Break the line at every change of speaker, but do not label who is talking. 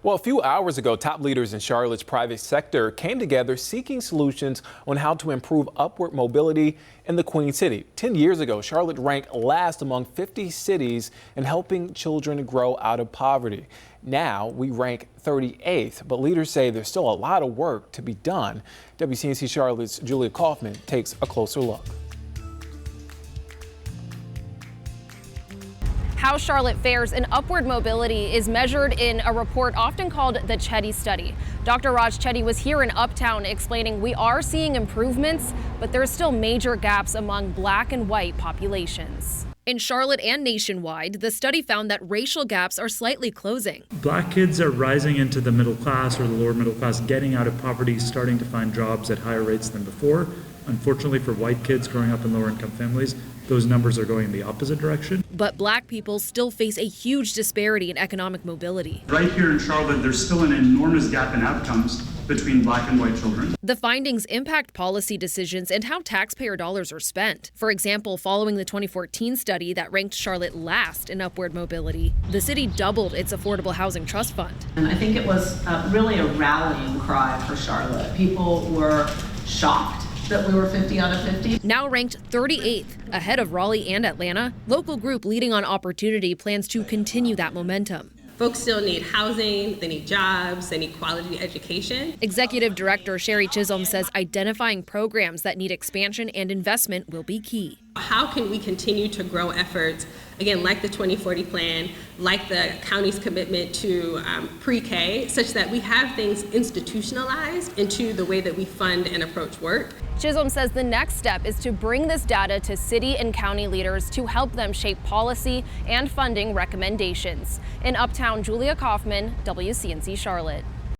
Well, a few hours ago, top leaders in Charlotte's private sector came together seeking solutions on how to improve upward mobility in the Queen City. 10 years ago, Charlotte ranked last among 50 cities in helping children grow out of poverty. Now we rank 38th, but leaders say there's still a lot of work to be done. WCNC Charlotte's Julia Kaufman takes a closer look.
How Charlotte fares in upward mobility is measured in a report often called the Chetty Study. Dr. Raj Chetty was here in Uptown explaining we are seeing improvements, but there's still major gaps among Black and white populations. In Charlotte and nationwide, the study found that racial gaps are slightly closing.
Black kids are rising into the middle class or the lower middle class, getting out of poverty, starting to find jobs at higher rates than before. Unfortunately, for white kids growing up in lower income families, those numbers are going in the opposite direction.
But Black people still face a huge disparity in economic mobility.
Right here in Charlotte, there's still an enormous gap in outcomes between Black and white children.
The findings impact policy decisions and how taxpayer dollars are spent. For example, following the 2014 study that ranked Charlotte last in upward mobility, the city doubled its affordable housing trust fund.
And I think it was really a rallying cry for Charlotte. People were shocked that we were 50 out of 50.
Now ranked 38th, ahead of Raleigh and Atlanta, local group Leading on Opportunity plans to continue that momentum.
Folks still need housing, they need jobs, they need quality education.
Executive Director Sherry Chisholm says identifying programs that need expansion and investment will be key.
How can we continue to grow efforts, again, like the 2040 plan, like the county's commitment to pre-K, such that we have things institutionalized into the way that we fund and approach work?
Chisholm says the next step is to bring this data to city and county leaders to help them shape policy and funding recommendations. In Uptown, Julia Kaufman, WCNC Charlotte.